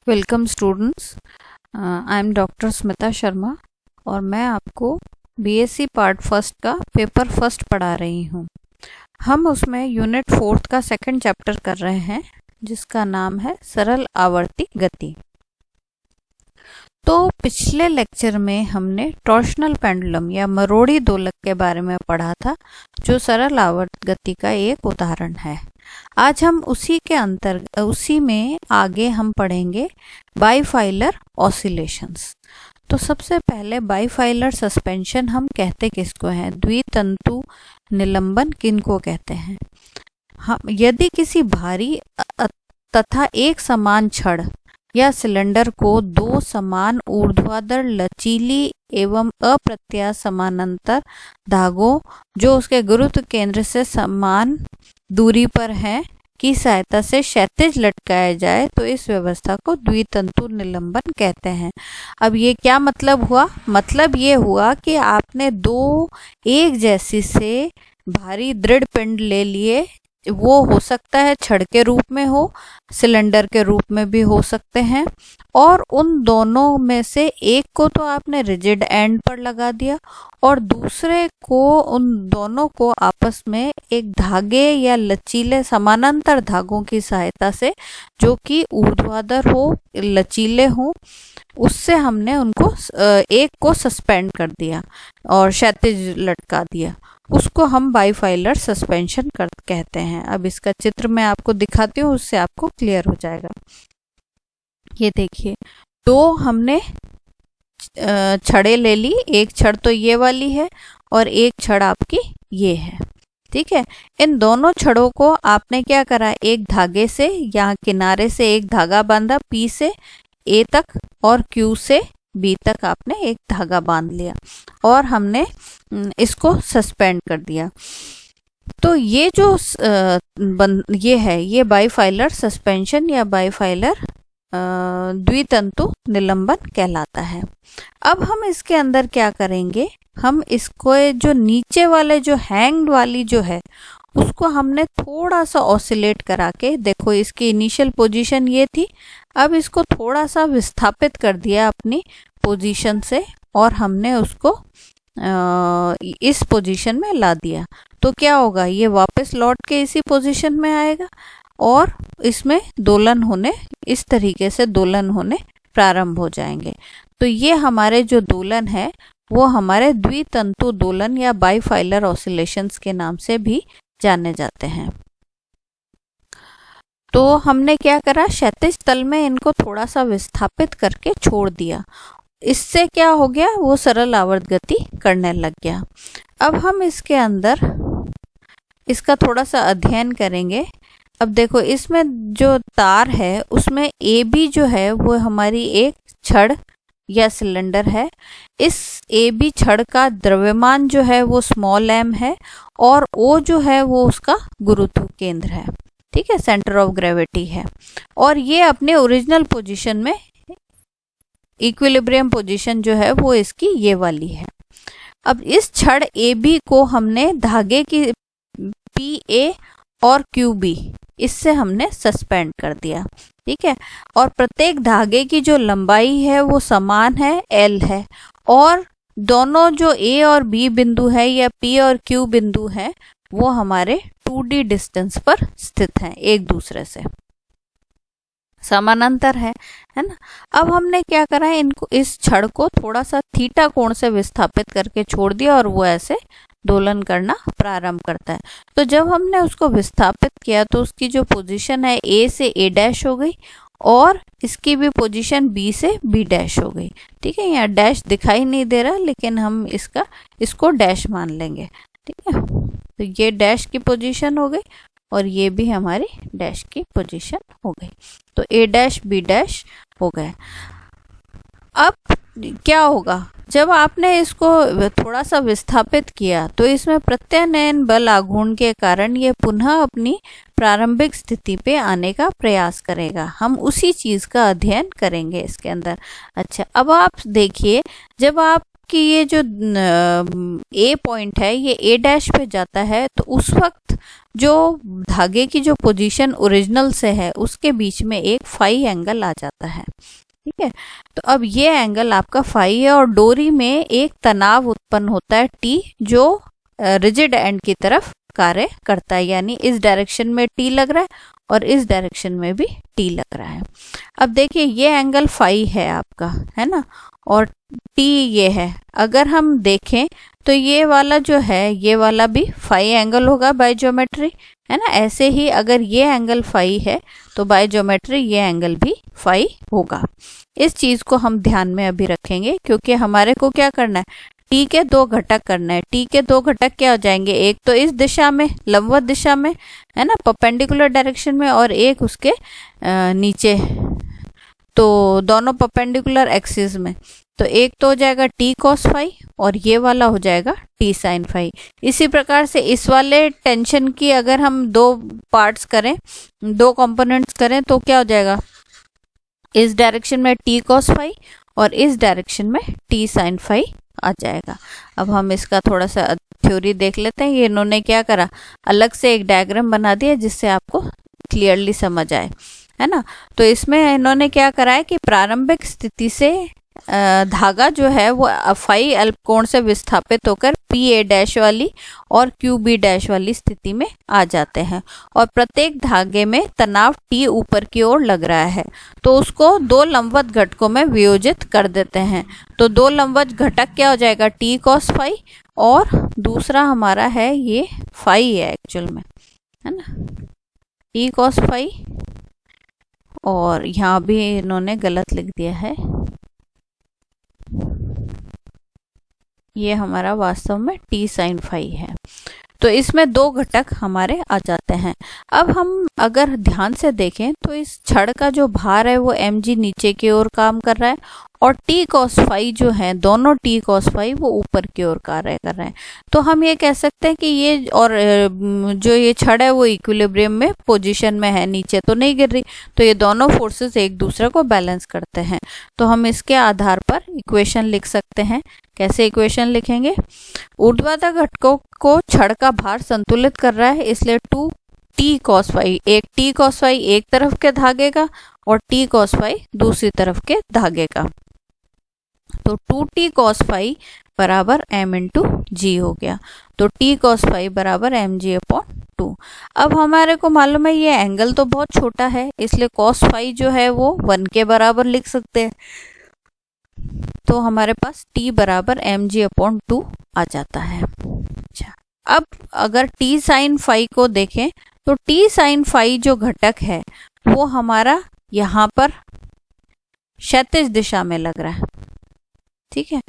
Welcome students, I am doctor Smita Sharma और मैं आपको बीएससी पार्ट फर्स्ट का पेपर फर्स्ट पढ़ा रही हूँ। हम उसमें यूनिट फोर्थ का सेकंड चैप्टर कर रहे हैं जिसका नाम है सरल आवर्ती गति। तो पिछले लेक्चर में हमने टॉर्शनल पेंडुलम या मरोड़ी दोलक के बारे में पढ़ा था जो सरल आवर्त गति का एक उदाहरण है। आज हम उसी में आगे हम पढ़ेंगे बाईफाइलर ऑसिलेशंस। तो सबसे पहले बाईफाइलर सस्पेंशन हम कहते किसको हैं? द्वितंतु निलंबन किनको कहते हैं? हम यदि किसी भारी तथा एक समान छड़ या सिलेंडर को दो समान ऊर्ध्वाधर लचीली एवं अप्रत्याश समानांतर धागों जो उसके गुरुत्व केंद्र से समान दूरी पर हैं की सहायता से क्षैतिज लटकाया जाए तो इस व्यवस्था को द्वितंतु निलंबन कहते हैं। अब ये क्या मतलब हुआ? मतलब ये हुआ कि आपने दो एक जैसी से भारी दृढ़ पिंड ले लिए। वो हो सकता है छड़ के रूप में हो, सिलेंडर के रूप में भी हो सकते हैं, और उन दोनों में से एक को तो आपने रिजिड एंड पर लगा दिया और दूसरे को, उन दोनों को आपस में एक धागे या लचीले समानांतर धागों की सहायता से जो कि ऊर्ध्वाधर हो, लचीले हो, उससे हमने उनको एक को सस्पेंड कर दिया और क्षैतिज लटका दिया। उसको हम बाईफाइलर सस्पेंशन कहते हैं। अब इसका चित्र मैं आपको दिखाती हूँ, उससे आपको क्लियर हो जाएगा। ये देखिए, दो हमने छड़ें ले ली। एक छड़ तो ये वाली है और एक छड़ आपकी ये है, ठीक है। इन दोनों छड़ों को आपने क्या करा? एक धागे से, यहाँ किनारे से एक धागा बांधा, पी से ए तक और क्यू से बी तक आपने एक धागा बांध लिया और हमने इसको सस्पेंड कर दिया। तो ये जो ये है, ये बाईफाइलर सस्पेंशन या बाईफाइलर द्वितंतु निलंबन कहलाता है। अब हम इसके अंदर क्या करेंगे? हम इसको जो नीचे वाले जो हैंग्ड वाली जो है उसको हमने थोड़ा सा ऑसिलेट करा के, देखो इसकी इनिशियल पोजीशन ये थी, अब इसको थोड़ा सा विस्थापित कर दिया अपनी पोजीशन से और हमने उसको इस पोजीशन में ला दिया। तो क्या होगा? ये वापस लौट के इसी पोजीशन में आएगा और इसमें दोलन होने, इस तरीके से दोलन होने प्रारंभ हो जाएंगे। तो ये हमारे जो दोलन है वो हमारे द्वितंतु दोलन या बाईफाइलर ऑसिलेशंस के नाम से भी जाने जाते हैं। तो हमने क्या करा? क्षैतिज तल में इनको थोड़ा सा विस्थापित करके छोड़ दिया। इससे क्या हो गया? वो सरल आवर्त गति करने लग गया। अब हम इसके अंदर इसका थोड़ा सा अध्ययन करेंगे। अब देखो, इसमें जो तार है उसमें ए बी जो है वो हमारी एक छड़ या सिलेंडर है। इस ए बी छड़ का द्रव्यमान जो है वो स्मॉल एम है और ओ जो है वो उसका गुरुत्व केंद्र है, ठीक है, सेंटर ऑफ ग्रेविटी है। और ये अपने ओरिजिनल पोजीशन में, इक्विलिब्रियम पोजीशन जो है वो इसकी ये वाली है। अब इस छड़ ए बी को हमने धागे की पी ए और क्यू बी, इससे हमने सस्पेंड कर दिया, ठीक है। और प्रत्येक धागे की जो लंबाई है वो समान है, एल है, और दोनों जो ए और बी बिंदु है या पी और क्यू बिंदु है वो हमारे 2D डिस्टेंस पर स्थित हैं, एक दूसरे से समानांतर है ना। अब हमने क्या करा है? इनको, इस छड़ को थोड़ा सा थीटा कोण से विस्थापित करके छोड़ दिया और वो ऐसे दोलन करना प्रारंभ करता है। तो जब हमने उसको विस्थापित किया तो उसकी जो पोजीशन है ए से ए डैश हो गई और इसकी भी पोजीशन बी से बी डैश हो गई, ठीक है। यहाँ डैश दिखाई नहीं दे रहा लेकिन हम इसको डैश मान लेंगे, ठीक है। तो ये डैश की पोजीशन हो गई और ये भी हमारी डैश की पोजीशन हो गई। तो ए डैश बी डैश हो गए। अब क्या होगा? जब आपने इसको थोड़ा सा विस्थापित किया तो इसमें प्रत्यानयन बल आघूर्ण के कारण ये पुनः अपनी प्रारंभिक स्थिति पे आने का प्रयास करेगा। हम उसी चीज का अध्ययन करेंगे इसके अंदर। अच्छा, अब आप देखिए, जब आप कि ये जो ए पॉइंट है ये ए डैश पे जाता है, तो उस वक्त जो धागे की जो पोजीशन ओरिजिनल से है उसके बीच में एक फाई एंगल आ जाता है। ठीक है, तो अब ये एंगल आपका फाई है और डोरी में एक तनाव उत्पन्न होता है टी, जो रिजिड एंड की तरफ कार्य करता है, यानी इस डायरेक्शन में टी लग रहा है और इस डायरेक्शन में भी टी लग रहा है। अब देखिए ये एंगल फाई है आपका, है ना, और टी ये है। अगर हम देखें तो ये वाला जो है ये वाला भी फाई एंगल होगा बाय ज्योमेट्री, है ना। ऐसे ही अगर ये एंगल फाई है तो बाय ज्योमेट्री ये एंगल भी फाई होगा। इस चीज को हम ध्यान में अभी रखेंगे, क्योंकि हमारे को क्या करना है, टी के दो घटक करना है। टी के दो घटक क्या हो जाएंगे, एक तो इस दिशा में लंबवत दिशा में, है ना, परपेंडिकुलर डायरेक्शन में, और एक उसके नीचे, तो दोनों परपेंडिकुलर एक्सिस में। तो एक तो हो जाएगा टी कॉस फाई और ये वाला हो जाएगा टी साइन फाई। इसी प्रकार से इस वाले टेंशन की अगर हम दो पार्ट्स करें, दो कंपोनेंट्स करें, तो क्या हो जाएगा, इस डायरेक्शन में टी कॉस फाई और इस डायरेक्शन में टी साइन फाई आ जाएगा। अब हम इसका थोड़ा सा थ्योरी देख लेते हैं। ये इन्होंने क्या करा, अलग से एक डायग्राम बना दिया जिससे आपको क्लियरली समझ आए, है ना। तो इसमें इन्होंने क्या करा है कि प्रारंभिक स्थिति से धागा जो है वो फाई अल्प कोण से विस्थापित होकर पी ए डैश वाली और क्यू बी डैश वाली स्थिति में आ जाते हैं, और प्रत्येक धागे में तनाव टी ऊपर की ओर लग रहा है, तो उसको दो लंबवत घटकों में वियोजित कर देते हैं। तो दो लंबवत घटक क्या हो जाएगा, टी कॉस फाई, और दूसरा हमारा है ये फाई है एक्चुअल में, है ना, टी कॉस फाई, और यहाँ भी इन्होंने गलत लिख दिया है, ये हमारा वास्तव में टी साइन फाई है। तो इसमें दो घटक हमारे आ जाते हैं। अब हम अगर ध्यान से देखें तो इस छड़ का जो भार है वो mg नीचे की ओर काम कर रहा है, और टी कॉस फाई जो है, दोनों टी कॉस फाई वो ऊपर की ओर कार्य कर रहे हैं। तो हम ये कह सकते हैं कि ये और जो ये छड़ है वो इक्विलिब्रियम में पोजीशन में है, नीचे तो नहीं गिर रही, तो ये दोनों फोर्सेस एक दूसरे को बैलेंस करते हैं। तो हम इसके आधार पर इक्वेशन लिख सकते हैं। कैसे इक्वेशन लिखेंगे, ऊर्ध्वाधर घटकों को छड़ का भार संतुलित कर रहा है, इसलिए 2 टी कॉस फाई, एक टी कॉस फाई एक तरफ के धागे का और टी कॉस फाई दूसरी तरफ के धागे का, तो 2t cos फाई बराबर m इंटू जी हो गया। तो t cos फाई बराबर mg/2। अब हमारे को मालूम है ये एंगल तो बहुत छोटा है, इसलिए cos फाई जो है वो 1 के बराबर लिख सकते हैं। तो हमारे पास t बराबर mg/2 आ जाता है। अच्छा, अब अगर t साइन फाई को देखें तो t साइन फाई जो घटक है वो हमारा यहाँ पर क्षैतिज दिशा में लग रहा है। ठीक है,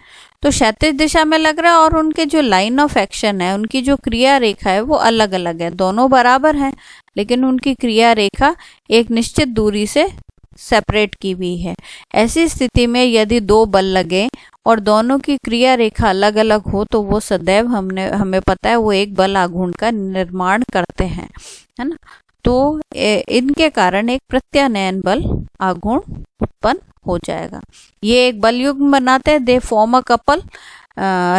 तो क्षैतिज दिशा में लग रहा है, और उनके जो लाइन ऑफ एक्शन है, उनकी जो क्रिया रेखा है वो अलग अलग है। दोनों बराबर हैं लेकिन उनकी क्रिया रेखा एक निश्चित दूरी से सेपरेट की हुई है। ऐसी स्थिति में यदि दो बल लगे और दोनों की क्रिया रेखा अलग अलग हो तो वो सदैव हमें पता है वो एक बल आघूर्ण का निर्माण करते हैं, है ना। तो इनके कारण एक प्रत्यानयन बल आघूर्ण उत्पन्न हो जाएगा। ये एक बल युग्म बनाते हैं, they form a couple,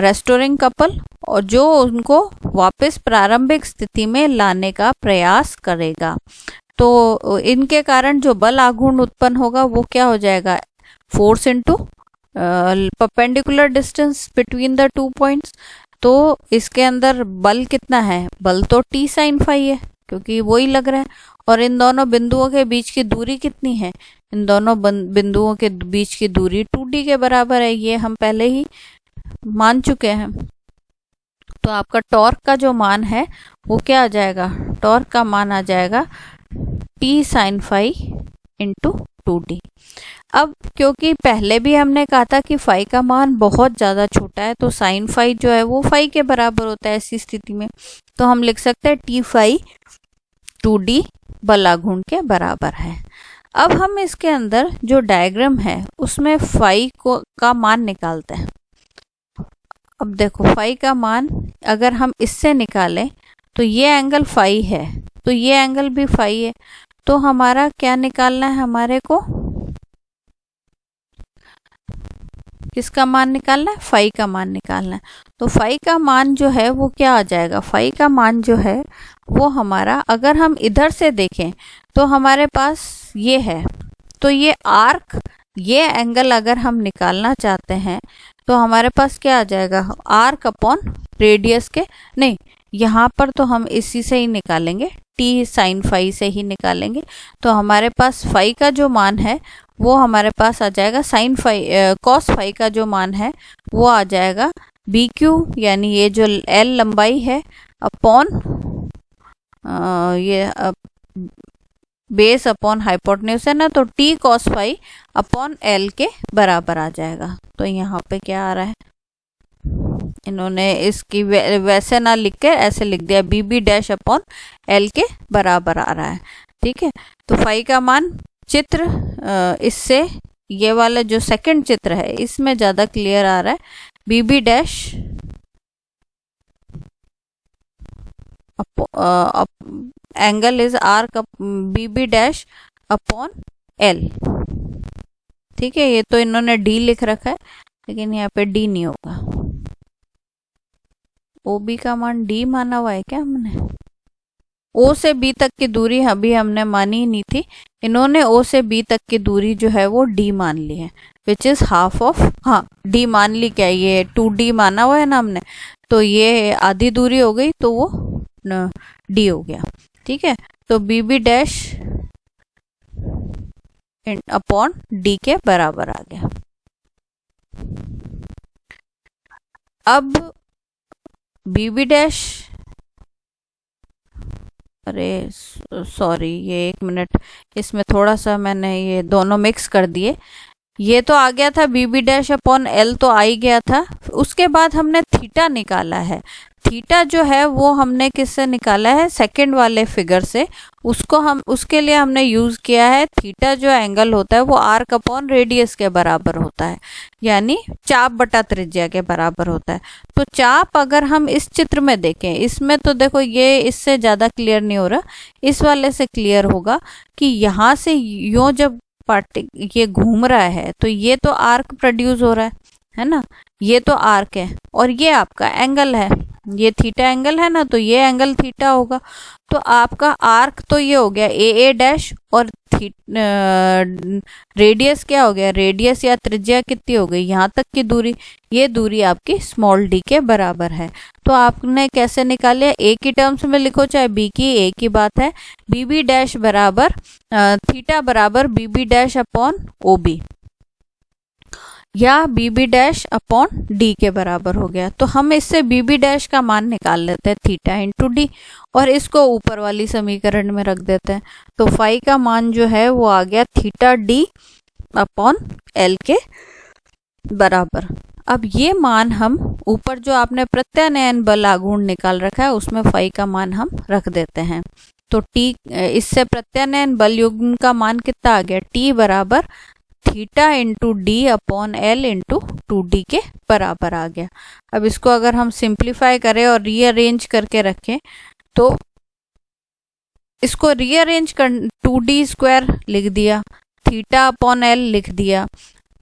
restoring couple, और जो उनको वापस प्रारंभिक स्थिति में लाने का प्रयास करेगा। तो इनके कारण जो बल आघूर्ण उत्पन्न होगा वो क्या हो जाएगा, force into perpendicular distance between the 2 points. तो इसके अंदर बल कितना है, बल तो टी साइन फाई है क्योंकि वो ही लग रहा है, और इन दोनों बिंदुओं के बीच की दूरी कितनी है, इन दोनों बिंदुओं के बीच की दूरी 2d के बराबर है, ये हम पहले ही मान चुके हैं। तो आपका टॉर्क का जो मान है वो क्या आ जाएगा, टॉर्क का मान आ जाएगा T sine phi into 2d। अब क्योंकि पहले भी हमने कहा था कि फाई का मान बहुत ज़्यादा छोटा है, तो साइन फाई जो है वो फाई के बराबर होता है ऐसी स्थिति में, तो हम लिख सकते हैं टी फाई 2d बल आघूर्ण के बराबर है। अब हम इसके अंदर जो डायग्राम है उसमें फाई का मान निकालते हैं। अब देखो फाई का मान अगर हम इससे निकालें तो ये एंगल फाई है, तो ये एंगल भी फाई है, तो हमारा क्या निकालना है, हमारे को किसका मान निकालना है, फाई का मान निकालना है। तो फाई का मान जो है वो क्या आ जाएगा, फाई का मान जो है वो हमारा, अगर हम इधर से देखें तो हमारे पास ये है, तो ये आर्क, ये एंगल अगर हम निकालना चाहते हैं तो हमारे पास क्या आ जाएगा, आर्क अपॉन रेडियस के, नहीं यहाँ पर तो हम इसी से ही निकालेंगे, टी साइन फाई से ही निकालेंगे। तो हमारे पास फाई का जो मान है वो हमारे पास आ जाएगा, साइन फाई कॉस फाई का जो मान है वो आ जाएगा बी क्यू, यानी ये जो एल लंबाई है अपॉन ये बेस अपॉन हाइपोटेन्यूज है ना, तो T cos phi upon L के बराबर आ जाएगा। तो यहाँ पे क्या आ रहा है, इन्होंने इसकी वैसे ना लिख के ऐसे लिख दिया, B B dash upon L के बराबर आ रहा है। ठीक है, तो फाई का मान चित्र इससे ये वाला जो सेकंड चित्र है इसमें ज्यादा क्लियर आ रहा है, B B dash angle is arc B B dash upon L. ठीक है, ये तो इन्होंने डी लिख रखा है लेकिन यहाँ पे डी नहीं होगा, ओ बी का मान डी माना हुआ है क्या हमने, ओ से बी तक की दूरी अभी हमने मानी ही नहीं थी, इन्होंने ओ से बी तक की दूरी जो है वो डी मान ली है, विच इज हाफ ऑफ, हाँ डी मान ली, क्या ये 2d माना हुआ है ना हमने, तो ये आधी दूरी हो गई तो वो डी हो गया। ठीक है, तो B B dash upon D के बराबर आ गया। अब बी बी डैश, अरे सॉरी ये एक मिनट, इसमें थोड़ा सा मैंने ये दोनों मिक्स कर दिए, ये तो आ गया था B B dash upon L तो आ ही गया था, उसके बाद हमने थीटा निकाला है, थीटा जो है वो हमने किससे निकाला है, सेकंड वाले फिगर से, उसको हम उसके लिए हमने यूज किया है, थीटा जो एंगल होता है वो आर्क अपॉन रेडियस के बराबर होता है, यानी चाप बटा त्रिज्या के बराबर होता है। तो चाप अगर हम इस चित्र में देखें, इसमें तो देखो ये इससे ज्यादा क्लियर नहीं हो रहा, इस वाले से क्लियर होगा कि यहाँ से यूं जब ये घूम रहा है तो ये तो आर्क प्रोड्यूस हो रहा है ना, ये तो आर्क है और ये आपका एंगल है, ये थीटा एंगल है ना, तो ये एंगल थीटा होगा। तो आपका आर्क तो ये हो गया ए डैश, और रेडियस क्या हो गया, रेडियस या त्रिज्या कितनी हो गई, यहाँ तक की दूरी, ये दूरी आपकी स्मॉल डी के बराबर है। तो आपने कैसे निकाले, ए की टर्म्स में लिखो चाहे बी की, ए की बात है, बी बी डैश बराबर थीटा बराबर B B dash upon O B, या B B dash upon D के बराबर हो गया। तो हम इससे बी बी डैश का मान निकाल लेते हैं, थीटा इंटू डी, और इसको ऊपर वाली समीकरण में रख देते हैं। तो फाई का मान जो है वो आ गया थीटा डी अपॉन एल के बराबर। अब ये मान हम ऊपर जो आपने प्रत्यानयन बल आघूर्ण निकाल रखा है उसमें फाई का मान हम रख देते हैं। तो टी, इससे प्रत्यानयन बल युग्म का मान कितना आ गया, टी बराबर theta into D upon L into 2d के बराबर आ गया। अब इसको अगर हम सिंप्लीफाई करें और रीअरेंज करके रखें तो इसको रीअरेंज कर 2d स्क्वायर लिख दिया, थीटा अपॉन एल लिख दिया,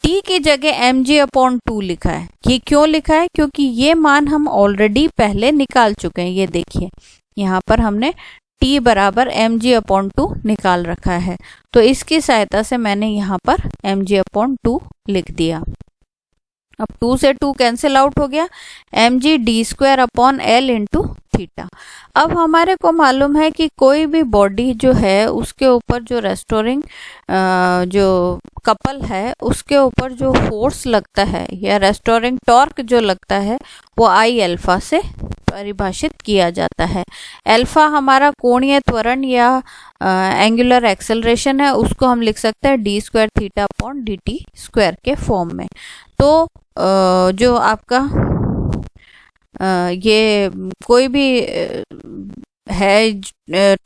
t की जगह mg अपॉन 2 लिखा है। ये क्यों लिखा है, क्योंकि ये मान हम ऑलरेडी पहले निकाल चुके हैं। ये देखिए यहाँ पर हमने t बराबर mg अपॉन 2 निकाल रखा है, तो इसकी सहायता से मैंने यहाँ पर mg अपॉन 2 लिख दिया। अब 2 से 2 कैंसिल आउट हो गया, mg D square upon L into theta. अब हमारे को मालूम है कि कोई भी बॉडी जो है उसके ऊपर जो रेस्टोरिंग जो कपल है उसके ऊपर जो फोर्स लगता है या रेस्टोरिंग टॉर्क जो लगता है वो आई अल्फा से परिभाषित किया जाता है। अल्फा हमारा कोणीय त्वरण या एंगुलर एक्सेलरेशन है, उसको हम लिख सकते हैं D square theta upon D T square के फॉर्म में। तो जो आपका ये कोई भी है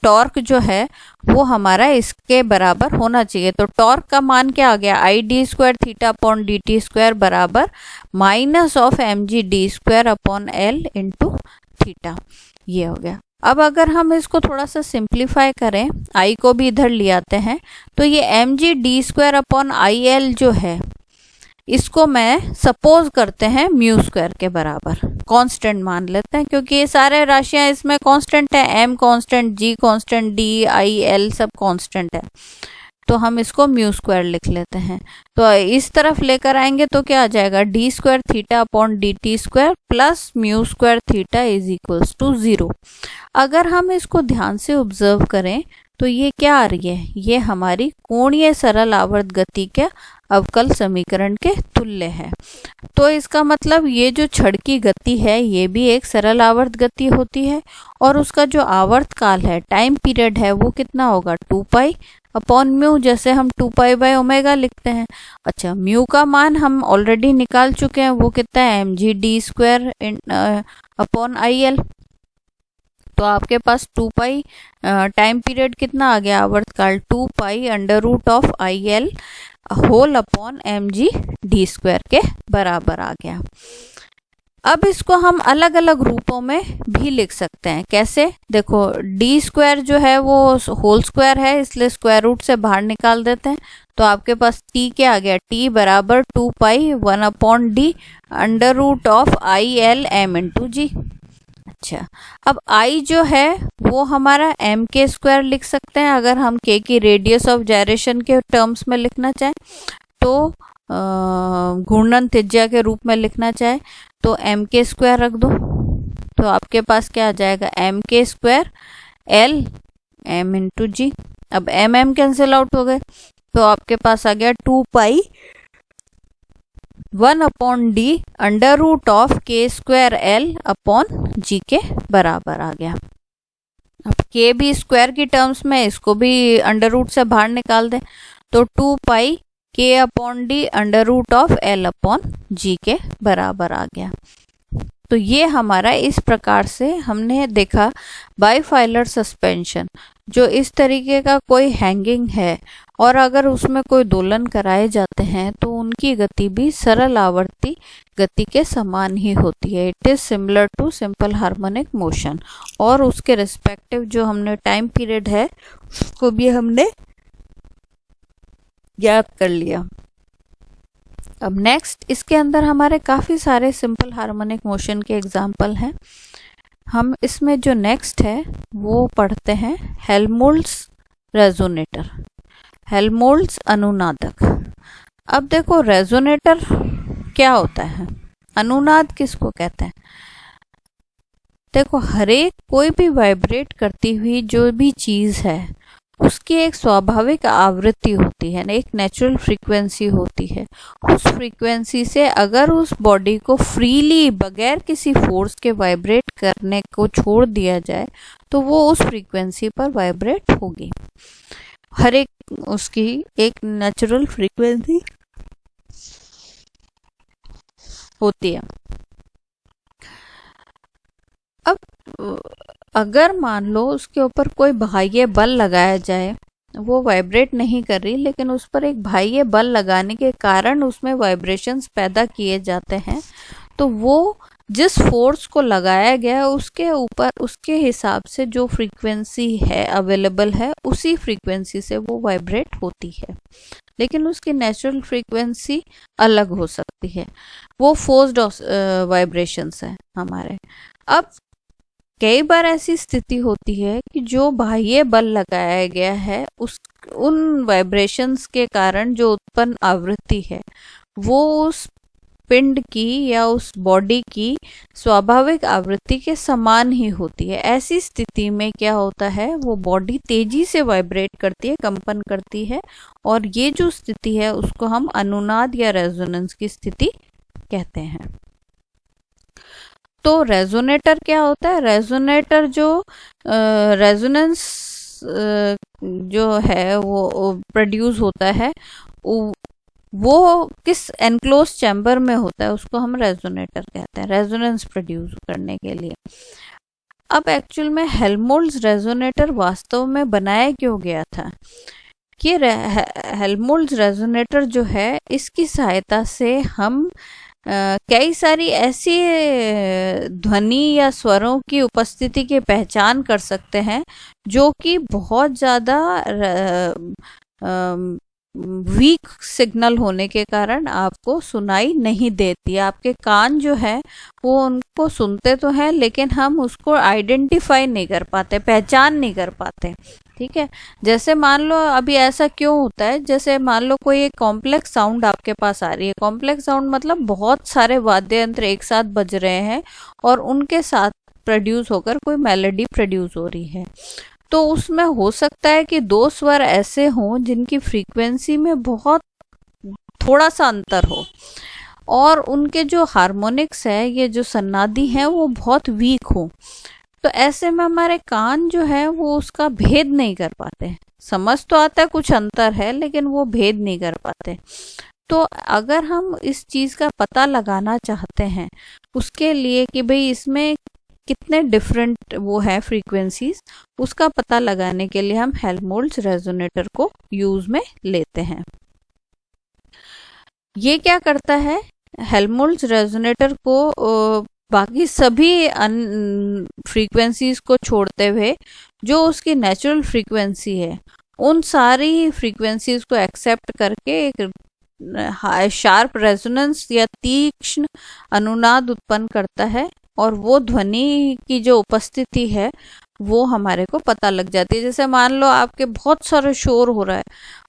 टॉर्क जो है वो हमारा इसके बराबर होना चाहिए। तो टॉर्क का मान क्या आ गया, I D square theta upon D T square बराबर minus of M G D square upon L into theta, ये हो गया। अब अगर हम इसको थोड़ा सा सिंप्लीफाई करें, आई को भी इधर ले आते हैं, तो ये M G D square upon I L जो है इसको मैं सपोज करते हैं म्यू स्क्वायर के बराबर कांस्टेंट मान लेते हैं, क्योंकि ये सारे राशियां इसमें कांस्टेंट है, एम कांस्टेंट, जी कांस्टेंट, डी, आई, एल सब कांस्टेंट है, तो हम इसको म्यू स्क्वायर लिख लेते हैं। तो इस तरफ लेकर आएंगे तो क्या आ जाएगा, D square theta upon D T square plus mu square theta is equals to 0। अगर हम इसको ध्यान से ऑब्जर्व करें तो ये क्या आ रही है, ये हमारी कोणीय सरल आवर्त गति के अवकल समीकरण के तुल्य है। तो इसका मतलब ये जो छड़ की गति है ये भी एक सरल आवर्त गति होती है, और उसका जो आवर्त काल है, टाइम पीरियड है, वो कितना होगा, 2 पाई अपॉन म्यू, जैसे हम 2 पाई बाय ओमेगा लिखते हैं। अच्छा, म्यू का मान हम ऑलरेडी निकाल चुके हैं, वो कितना है, M G D square upon I L. तो आपके पास 2 पाई टाइम पीरियड कितना आ गया, आवर्तकाल 2 pi under root of I L whole upon M G D square के बराबर आ गया। अब इसको हम अलग अलग रूपों में भी लिख सकते हैं। कैसे, देखो डी स्क्वायर जो है वो होल स्क्वायर है, इसलिए स्क्वायर रूट से बाहर निकाल देते हैं। तो आपके पास टी क्या आ गया, टी बराबर 2 pi 1 upon D under root of I L M into G. अच्छा, अब आई जो है वो हमारा एम के स्क्वायर लिख सकते हैं, अगर हम के की रेडियस ऑफ जायरेशन के टर्म्स में लिखना चाहें, तो घूर्णन त्रिज्या के रूप में लिखना चाहे तो एम के स्क्वायर रख दो, तो आपके पास क्या आ जाएगा, एम के स्क्वायर एल एम इंटू जी। अब एम एम कैंसिल आउट हो गए, तो आपके पास आ गया 2 pi 1 upon D under root of K square L upon G के बराबर आ गया। अब के भी स्क्वायर की टर्म्स में, इसको भी अंडर रूट से बाहर निकाल दें, तो 2 पाई के upon D under root of L upon G के बराबर आ गया। तो ये हमारा इस प्रकार से हमने देखा बाईफाइलर सस्पेंशन, जो इस तरीके का कोई हैंगिंग है और अगर उसमें कोई दोलन कराए जाते हैं तो उनकी गति भी सरल आवर्ती गति के समान ही होती है। It is similar to simple harmonic motion, और उसके रिस्पेक्टिव जो हमने टाइम पीरियड है उसको भी हमने याद कर लिया। अब नेक्स्ट, इसके अंदर हमारे काफ़ी सारे सिंपल हार्मोनिक मोशन के एग्जाम्पल हैं। हम इसमें जो नेक्स्ट है वो पढ़ते हैं हेल्महोल्ट्ज़ रेजोनेटर, हेल्महोल्ट्ज़ अनुनादक। अब देखो रेजोनेटर क्या होता है, अनुनाद किसको कहते हैं। देखो, हर एक कोई भी वाइब्रेट करती हुई जो भी चीज़ है उसकी एक स्वाभाविक आवृत्ति होती है, एक नेचुरल फ्रीक्वेंसी होती है। उस फ्रीक्वेंसी से अगर उस बॉडी को फ्रीली बगैर किसी फोर्स के वाइब्रेट करने को छोड़ दिया जाए तो वो उस फ्रीक्वेंसी पर वाइब्रेट होगी। हर एक उसकी एक नेचुरल फ्रीक्वेंसी होती है। अब अगर मान लो उसके ऊपर कोई बाह्य बल लगाया जाए, वो वाइब्रेट नहीं कर रही, लेकिन उस पर एक बाह्य बल लगाने के कारण उसमें वाइब्रेशंस पैदा किए जाते हैं, तो वो जिस फोर्स को लगाया गया है उसके ऊपर उसके हिसाब से जो फ्रीक्वेंसी है अवेलेबल है उसी फ्रीक्वेंसी से वो वाइब्रेट होती है, लेकिन उसकी नेचुरल फ्रीक्वेंसी अलग हो सकती है। वो फोर्स्ड वाइब्रेशंस है हमारे। अब कई बार ऐसी स्थिति होती है कि जो बाह्य बल लगाया गया है उन वाइब्रेशंस के कारण जो उत्पन्न आवृत्ति है वो उस पिंड की या उस बॉडी की स्वाभाविक आवृत्ति के समान ही होती है। ऐसी स्थिति में क्या होता है, वो बॉडी तेजी से वाइब्रेट करती है, कंपन करती है, और ये जो स्थिति है उसको हम अनुनाद या रेजोनेंस की स्थिति कहते हैं। तो रेजोनेटर क्या होता है, रेजोनेटर जो रेजोनेंस जो है वो प्रोड्यूस होता है वो किस एनक्लोज चैम्बर में होता है, उसको हम रेजोनेटर कहते हैं, रेजोनेंस प्रोड्यूस करने के लिए। अब एक्चुअल में हेल्महोल्ट्ज़ रेजोनेटर वास्तव में बनाया क्यों गया था कि हेल्महोल्ट्ज़ रेजोनेटर जो है इसकी सहायता से हम कई सारी ऐसी ध्वनि या स्वरों की उपस्थिति की पहचान कर सकते हैं जो कि बहुत ज़्यादा वीक सिग्नल होने के कारण आपको सुनाई नहीं देती। आपके कान जो है वो उनको सुनते तो हैं, लेकिन हम उसको आइडेंटिफाई नहीं कर पाते, पहचान नहीं कर पाते। ठीक है, जैसे मान लो अभी ऐसा क्यों होता है, जैसे मान लो कोई एक कॉम्प्लेक्स साउंड आपके पास आ रही है। कॉम्प्लेक्स साउंड मतलब बहुत सारे वाद्य यंत्र एक साथ बज रहे हैं और उनके साथ प्रोड्यूस होकर कोई मेलोडी प्रोड्यूस हो रही है। तो उसमें हो सकता है कि दो स्वर ऐसे हों जिनकी फ्रीक्वेंसी में बहुत थोड़ा सा अंतर हो, और उनके जो हार्मोनिक्स है, ये जो सन्नादी हैं, वो बहुत वीक हो। तो ऐसे में हमारे कान जो है वो उसका भेद नहीं कर पाते। समझ तो आता है कुछ अंतर है, लेकिन वो भेद नहीं कर पाते। तो अगर हम इस चीज़ का पता लगाना चाहते हैं उसके लिए कि भाई इसमें कितने डिफरेंट वो है फ्रीक्वेंसीज, उसका पता लगाने के लिए हम हेल्महोल्ट्ज रेजोनेटर को यूज में लेते हैं। ये क्या करता है, हेल्महोल्ट्ज रेजोनेटर को बाकी सभी फ्रीक्वेंसीज को छोड़ते हुए जो उसकी नेचुरल फ्रीक्वेंसी है उन सारी फ्रीक्वेंसीज को एक्सेप्ट करके एक शार्प रेजोनेंस या तीक्ष्ण अनुनाद उत्पन्न करता है, और वो ध्वनि की जो उपस्थिति है वो हमारे को पता लग जाती है। जैसे मान लो आपके बहुत सारे शोर हो रहा है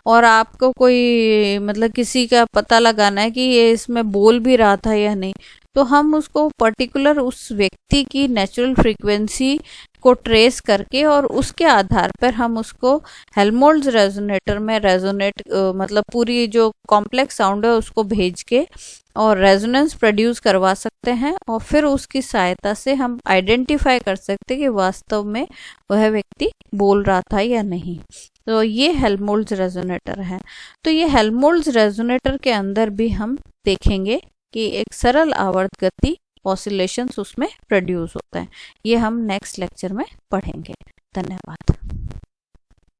और आपको कोई मतलब किसी का पता लगाना है कि ये इसमें बोल भी रहा था या नहीं, तो हम उसको पर्टिकुलर उस व्यक्ति की नेचुरल फ्रीक्वेंसी को ट्रेस करके और उसके आधार पर हम उसको हेल्महोल्ट्ज रेजोनेटर में रेजोनेट मतलब पूरी जो कॉम्प्लेक्स साउंड है उसको भेज के और रेजोनेंस प्रोड्यूस करवा सकते हैं, और फिर उसकी सहायता से हम आइडेंटिफाई कर सकते हैं कि वास्तव में वह व्यक्ति बोल रहा था या नहीं। तो ये हेल्महोल्ट्ज रेजोनेटर है। तो ये हेल्महोल्ट्ज रेजोनेटर के अंदर भी हम देखेंगे कि एक सरल आवर्त गति ऑसिलेशंस उसमें प्रोड्यूस होता है। ये हम नेक्स्ट लेक्चर में पढ़ेंगे। धन्यवाद।